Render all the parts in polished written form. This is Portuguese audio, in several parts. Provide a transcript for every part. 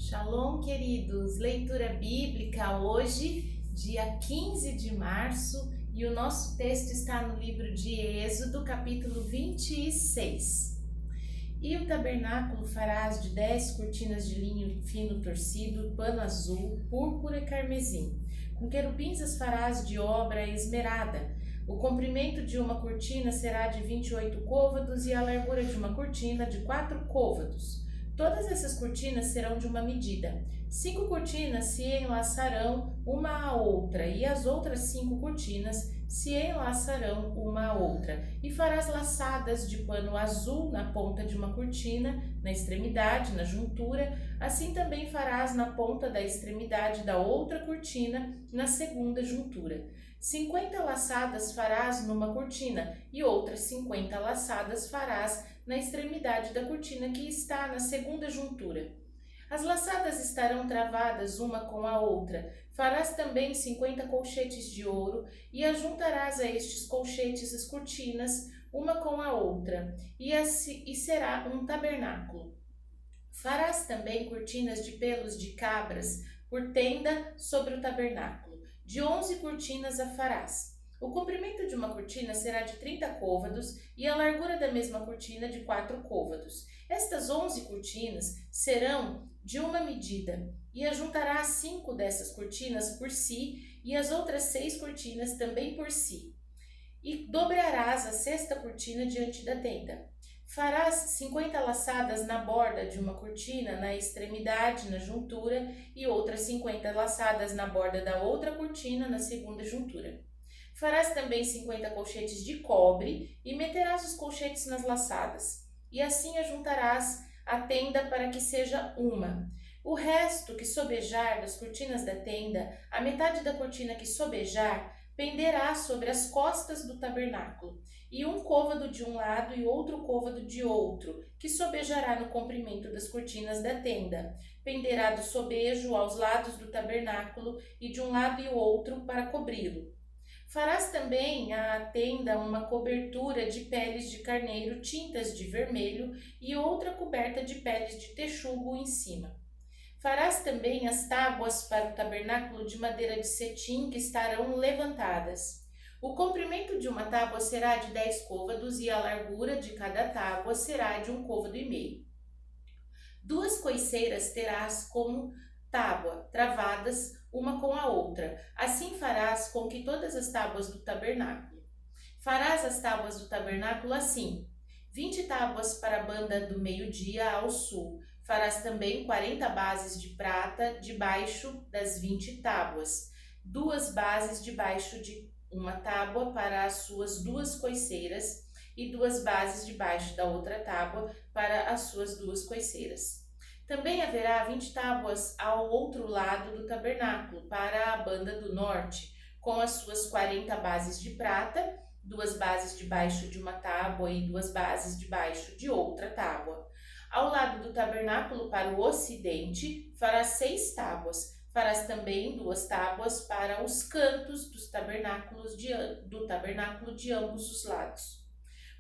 Shalom, queridos! Leitura bíblica hoje, dia 15 de março, e o nosso texto está no livro de Êxodo, capítulo 26. E o tabernáculo farás de 10 cortinas de linho fino torcido, pano azul, púrpura e carmesim. Com querubins as farás de obra esmerada. O comprimento de uma cortina será de 28 côvados e a largura de uma cortina de 4 côvados. Todas essas cortinas serão de uma medida. 5 cortinas se enlaçarão uma à outra, e as outras 5 cortinas se enlaçarão uma à outra. E farás laçadas de pano azul na ponta de uma cortina, na extremidade, na juntura. Assim também farás na ponta da extremidade da outra cortina, na segunda juntura. 50 laçadas farás numa cortina, e outras 50 laçadas farás na extremidade da cortina que está na segunda juntura. As laçadas estarão travadas uma com a outra. Farás também 50 colchetes de ouro e ajuntarás a estes colchetes as cortinas, uma com a outra, e será um tabernáculo. Farás também cortinas de pelos de cabras por tenda sobre o tabernáculo. De 11 cortinas a farás. O comprimento de uma cortina será de 30 côvados e a largura da mesma cortina de 4 côvados. Estas 11 cortinas serão de uma medida, e ajuntarás 5 dessas cortinas por si e as outras 6 cortinas também por si. E dobrarás a 6ª cortina diante da tenda. Farás 50 laçadas na borda de uma cortina, na extremidade, na juntura, e outras 50 laçadas na borda da outra cortina, na segunda juntura. Farás também 50 colchetes de cobre e meterás os colchetes nas laçadas. E assim ajuntarás a tenda para que seja uma. O resto que sobejar das cortinas da tenda, a metade da cortina que sobejar, penderá sobre as costas do tabernáculo, e um côvado de um lado e outro côvado de outro, que sobejará no comprimento das cortinas da tenda. Penderá do sobejo aos lados do tabernáculo e de um lado e outro para cobri-lo. Farás também à tenda uma cobertura de peles de carneiro tintas de vermelho e outra coberta de peles de texugo em cima. Farás também as tábuas para o tabernáculo de madeira de cetim que estarão levantadas. O comprimento de uma tábua será de 10 côvados e a largura de cada tábua será de 1,5 côvado. 2 coiceiras terás como tábua, travadas uma com a outra. Assim farás com que todas as tábuas do tabernáculo. Farás as tábuas do tabernáculo assim: 20 tábuas para a banda do meio-dia ao sul. Farás também 40 bases de prata debaixo das 20 tábuas, 2 bases debaixo de uma tábua para as suas 2 coiceiras e 2 bases debaixo da outra tábua para as suas 2 coiceiras. Também haverá 20 tábuas ao outro lado do tabernáculo, para a banda do norte, com as suas 40 bases de prata, 2 bases debaixo de uma tábua e 2 bases debaixo de outra tábua. Ao lado do tabernáculo para o ocidente, farás 6 tábuas. Farás também 2 tábuas para os cantos dos do tabernáculo de ambos os lados.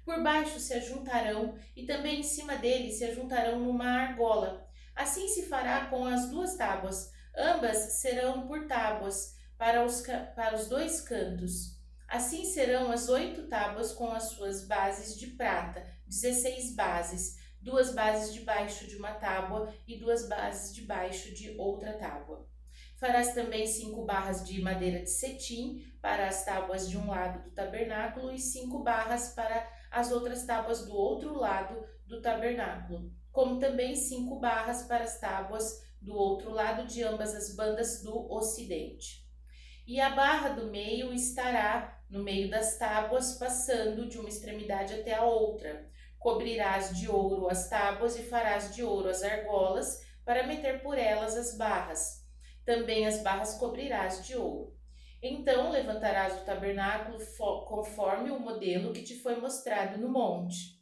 Por baixo se ajuntarão, e também em cima dele se ajuntarão numa argola. Assim se fará com as 2 tábuas. Ambas serão por tábuas para os 2 cantos. Assim serão as 8 tábuas com as suas bases de prata, 16 bases, 2 bases debaixo de uma tábua e 2 bases debaixo de outra tábua. Farás também 5 barras de madeira de cetim para as tábuas de um lado do tabernáculo e 5 barras para as outras tábuas do outro lado do tabernáculo, como também 5 barras para as tábuas do outro lado de ambas as bandas do ocidente. E a barra do meio estará no meio das tábuas, passando de uma extremidade até a outra. Cobrirás de ouro as tábuas e farás de ouro as argolas para meter por elas as barras. Também as barras cobrirás de ouro. Então levantarás o tabernáculo conforme o modelo que te foi mostrado no monte.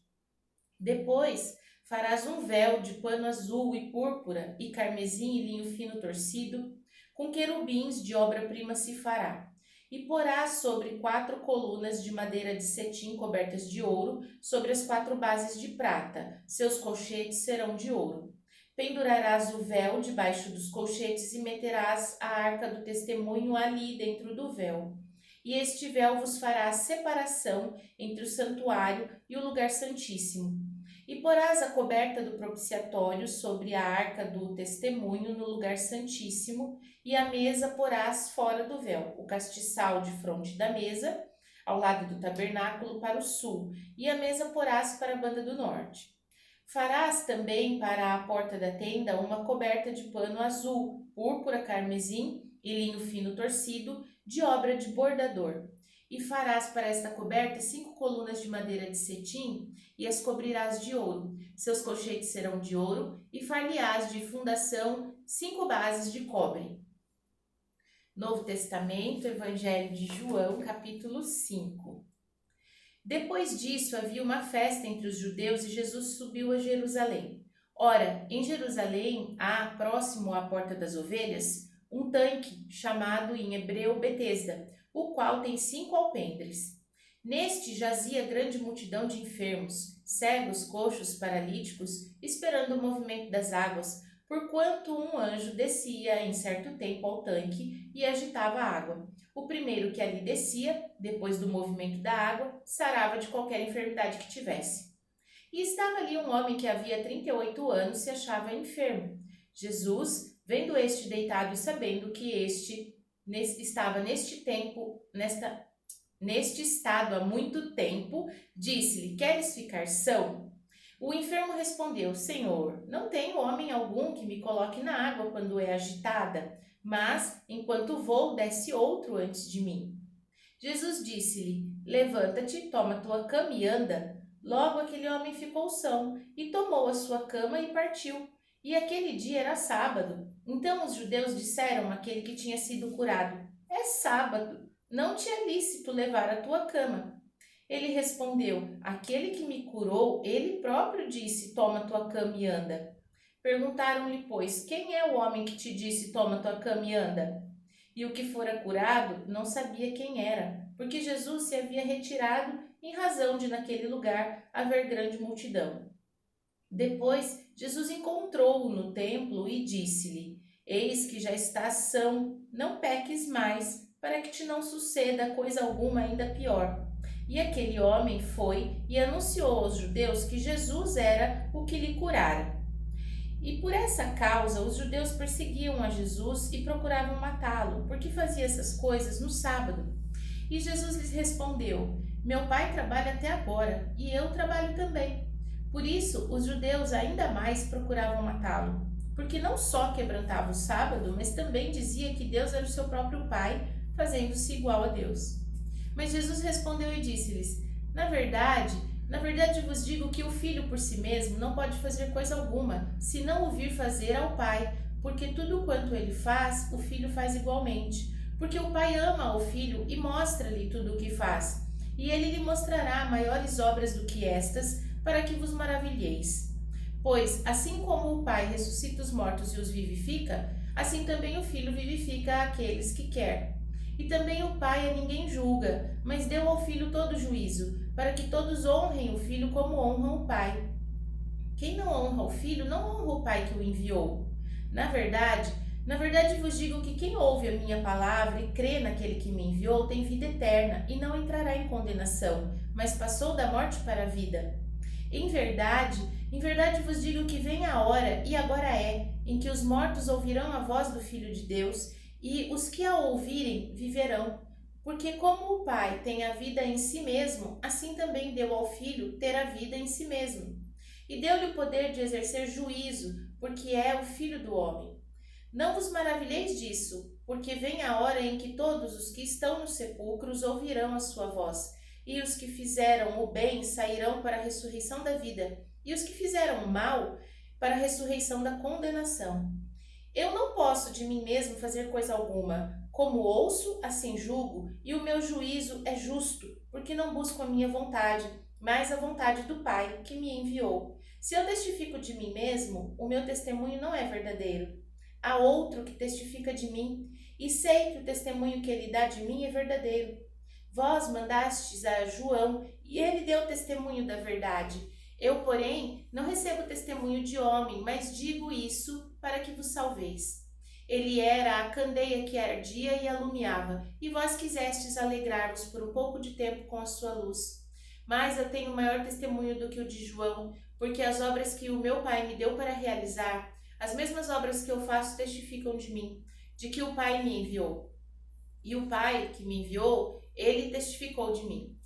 Depois farás um véu de pano azul e púrpura e carmesim e linho fino torcido, com querubins de obra-prima se fará. E porás sobre 4 colunas de madeira de cetim cobertas de ouro, sobre as 4 bases de prata. Seus colchetes serão de ouro. Pendurarás o véu debaixo dos colchetes e meterás a arca do testemunho ali dentro do véu. E este véu vos fará a separação entre o santuário e o lugar santíssimo. E porás a coberta do propiciatório sobre a arca do testemunho no lugar santíssimo, e a mesa porás fora do véu, o castiçal de fronte da mesa, ao lado do tabernáculo para o sul, e a mesa porás para a banda do norte. Farás também para a porta da tenda uma coberta de pano azul, púrpura carmesim e linho fino torcido, de obra de bordador. E farás para esta coberta 5 colunas de madeira de cetim, e as cobrirás de ouro. Seus colchetes serão de ouro, e far-lhe-ás de fundação 5 bases de cobre. Novo Testamento, Evangelho de João, capítulo 5. Depois disso, havia uma festa entre os judeus e Jesus subiu a Jerusalém. Ora, em Jerusalém há, próximo à Porta das Ovelhas, um tanque, chamado em hebreu Betesda, o qual tem 5 alpendres. Neste jazia grande multidão de enfermos, cegos, coxos, paralíticos, esperando o movimento das águas, porquanto um anjo descia em certo tempo ao tanque e agitava a água. O primeiro que ali descia, depois do movimento da água, sarava de qualquer enfermidade que tivesse. E estava ali um homem que havia 38 anos se achava enfermo. Jesus, vendo este deitado e sabendo que este estava neste estado há muito tempo, disse-lhe: Queres ficar são? O enfermo respondeu: Senhor, não tenho homem algum que me coloque na água quando é agitada, mas, enquanto vou, desce outro antes de mim. Jesus disse-lhe: Levanta-te, toma tua cama e anda. Logo aquele homem ficou são, e tomou a sua cama e partiu. E aquele dia era sábado. Então os judeus disseram àquele que tinha sido curado: É sábado, não te é lícito levar a tua cama. Ele respondeu: Aquele que me curou, ele próprio disse: Toma tua cama e anda. Perguntaram-lhe, pois, quem é o homem que te disse: Toma tua cama e anda? E o que fora curado não sabia quem era, porque Jesus se havia retirado em razão de naquele lugar haver grande multidão. Depois, Jesus encontrou-o no templo e disse-lhe: Eis que já estás são, não peques mais, para que te não suceda coisa alguma ainda pior. E aquele homem foi e anunciou aos judeus que Jesus era o que lhe curara. E por essa causa os judeus perseguiam a Jesus e procuravam matá-lo, porque fazia essas coisas no sábado. E Jesus lhes respondeu: Meu Pai trabalha até agora, e eu trabalho também. Por isso, os judeus ainda mais procuravam matá-lo, porque não só quebrantava o sábado, mas também dizia que Deus era o seu próprio Pai, fazendo-se igual a Deus. Mas Jesus respondeu e disse-lhes: Na verdade vos digo que o Filho por si mesmo não pode fazer coisa alguma, se não o vir fazer ao Pai, porque tudo quanto ele faz, o Filho faz igualmente. Porque o Pai ama o Filho e mostra-lhe tudo o que faz, e ele lhe mostrará maiores obras do que estas, para que vos maravilheis. Pois, assim como o Pai ressuscita os mortos e os vivifica, assim também o Filho vivifica aqueles que quer. E também o Pai a ninguém julga, mas deu ao Filho todo o juízo, para que todos honrem o Filho como honram o Pai. Quem não honra o Filho, não honra o Pai que o enviou. Na verdade vos digo que quem ouve a minha palavra e crê naquele que me enviou tem vida eterna e não entrará em condenação, mas passou da morte para a vida. Em verdade vos digo que vem a hora, e agora é, em que os mortos ouvirão a voz do Filho de Deus, e os que a ouvirem viverão. Porque como o Pai tem a vida em si mesmo, assim também deu ao Filho ter a vida em si mesmo. E deu-lhe o poder de exercer juízo, porque é o Filho do homem. Não vos maravilheis disso, porque vem a hora em que todos os que estão nos sepulcros ouvirão a sua voz, e os que fizeram o bem sairão para a ressurreição da vida, e os que fizeram o mal para a ressurreição da condenação. Eu não posso de mim mesmo fazer coisa alguma. Como ouço, assim julgo, e o meu juízo é justo, porque não busco a minha vontade, mas a vontade do Pai, que me enviou. Se eu testifico de mim mesmo, o meu testemunho não é verdadeiro. Há outro que testifica de mim, e sei que o testemunho que ele dá de mim é verdadeiro. Vós mandastes a João, e ele deu testemunho da verdade. Eu, porém, não recebo testemunho de homem, mas digo isso para que vos salveis. Ele era a candeia que ardia e alumiava, e vós quisestes alegrar-vos por um pouco de tempo com a sua luz. Mas eu tenho maior testemunho do que o de João, porque as obras que o meu Pai me deu para realizar, as mesmas obras que eu faço testificam de mim, de que o Pai me enviou. E o Pai que me enviou, ele testificou de mim.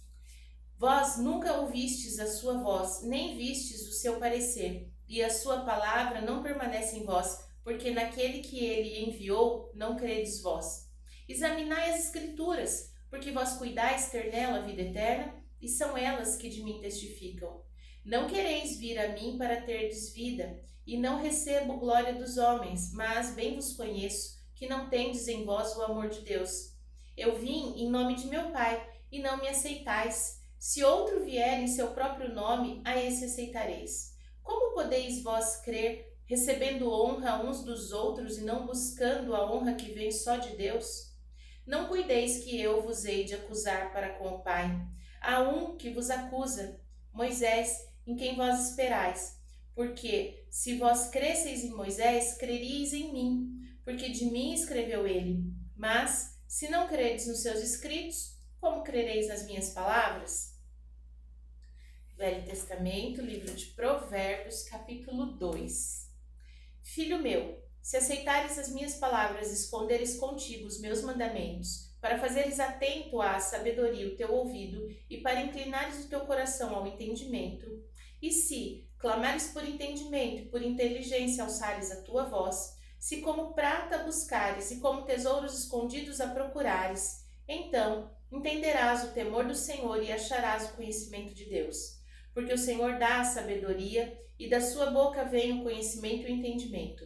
Vós nunca ouvistes a sua voz, nem vistes o seu parecer, e a sua palavra não permanece em vós, porque naquele que ele enviou não credes vós. Examinai as Escrituras, porque vós cuidais ter nela a vida eterna, e são elas que de mim testificam. Não quereis vir a mim para terdes vida, e não recebo glória dos homens, mas bem vos conheço, que não tendes em vós o amor de Deus. Eu vim em nome de meu Pai, e não me aceitais. Se outro vier em seu próprio nome, a esse aceitareis. Como podeis vós crer, recebendo honra uns dos outros e não buscando a honra que vem só de Deus? Não cuideis que eu vos hei de acusar para com o Pai. Há um que vos acusa, Moisés, em quem vós esperais. Porque, se vós cresceis em Moisés, creríeis em mim, porque de mim escreveu ele. Mas, se não credes nos seus escritos, como crereis nas minhas palavras? Velho Testamento, livro de Provérbios, capítulo 2. Filho meu, se aceitares as minhas palavras e esconderes contigo os meus mandamentos, para fazeres atento à sabedoria o teu ouvido e para inclinares o teu coração ao entendimento, e se clamares por entendimento e por inteligência alçares a tua voz, se como prata buscares e como tesouros escondidos a procurares, então entenderás o temor do Senhor e acharás o conhecimento de Deus. Porque o Senhor dá a sabedoria, e da sua boca vem o conhecimento e o entendimento.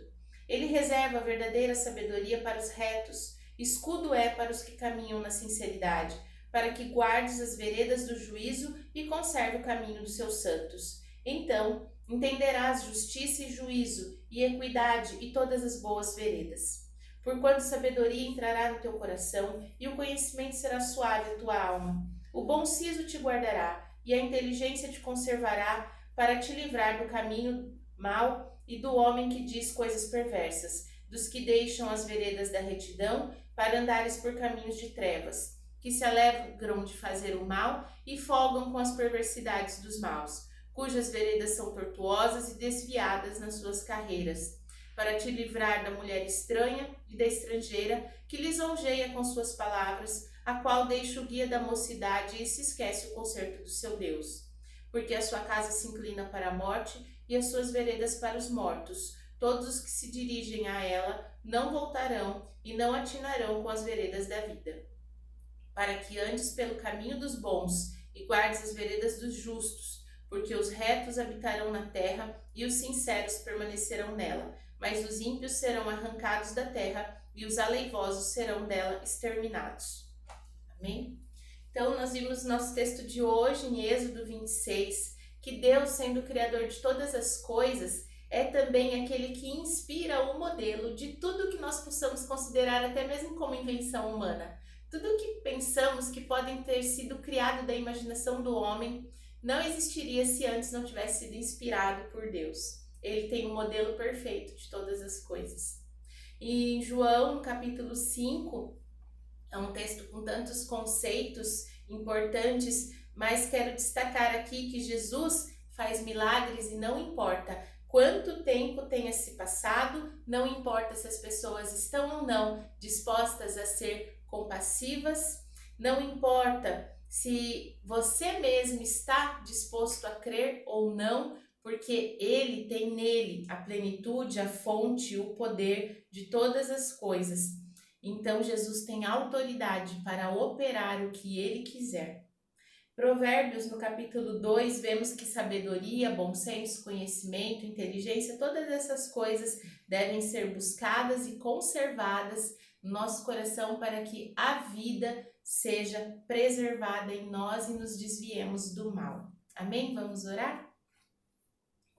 Ele reserva a verdadeira sabedoria para os retos, escudo é para os que caminham na sinceridade, para que guardes as veredas do juízo e conserve o caminho dos seus santos. Então entenderás justiça e juízo, e equidade e todas as boas veredas. Porquanto sabedoria entrará no teu coração, e o conhecimento será suave à tua alma. O bom siso te guardará, e a inteligência te conservará, para te livrar do caminho mau e do homem que diz coisas perversas, dos que deixam as veredas da retidão para andares por caminhos de trevas, que se alegram de fazer o mal e folgam com as perversidades dos maus, cujas veredas são tortuosas e desviadas nas suas carreiras, para te livrar da mulher estranha e da estrangeira, que lisonjeia com suas palavras, a qual deixa o guia da mocidade e se esquece o conserto do seu Deus. Porque a sua casa se inclina para a morte e as suas veredas para os mortos. Todos os que se dirigem a ela não voltarão e não atinarão com as veredas da vida. Para que andes pelo caminho dos bons e guardes as veredas dos justos, porque os retos habitarão na terra e os sinceros permanecerão nela, mas os ímpios serão arrancados da terra e os aleivosos serão dela exterminados. Amém? Então, nós vimos nosso texto de hoje, em Êxodo 26, que Deus, sendo o Criador de todas as coisas, é também aquele que inspira o modelo de tudo que nós possamos considerar até mesmo como invenção humana. Tudo que pensamos que podem ter sido criado da imaginação do homem não existiria se antes não tivesse sido inspirado por Deus. Ele tem um modelo perfeito de todas as coisas. E em João, capítulo 5, é um texto com tantos conceitos importantes, mas quero destacar aqui que Jesus faz milagres e não importa quanto tempo tenha se passado, não importa se as pessoas estão ou não dispostas a ser compassivas, não importa se você mesmo está disposto a crer ou não, porque Ele tem nele a plenitude, a fonte, o poder de todas as coisas. Então, Jesus tem autoridade para operar o que Ele quiser. Provérbios, no capítulo 2, vemos que sabedoria, bom senso, conhecimento, inteligência, todas essas coisas devem ser buscadas e conservadas no nosso coração para que a vida seja preservada em nós e nos desviemos do mal. Amém? Vamos orar?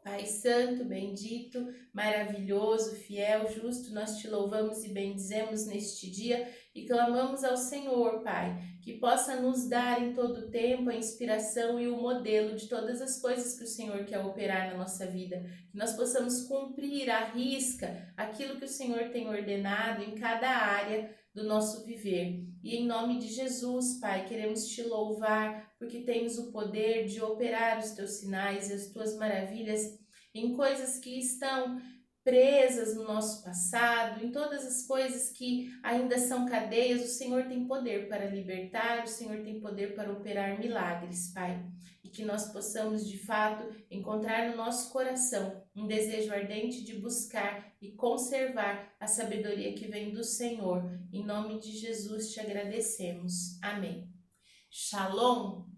Pai santo, bendito, maravilhoso, fiel, justo, nós te louvamos e bendizemos neste dia e clamamos ao Senhor, Pai, que possa nos dar em todo o tempo a inspiração e o modelo de todas as coisas que o Senhor quer operar na nossa vida, que nós possamos cumprir à risca aquilo que o Senhor tem ordenado em cada área do nosso viver. E em nome de Jesus, Pai, queremos te louvar porque tens o poder de operar os teus sinais e as tuas maravilhas em coisas que estão presas no nosso passado, em todas as coisas que ainda são cadeias. O Senhor tem poder para libertar, o Senhor tem poder para operar milagres, Pai. E que nós possamos, de fato, encontrar no nosso coração um desejo ardente de buscar e conservar a sabedoria que vem do Senhor. Em nome de Jesus te agradecemos. Amém. Shalom!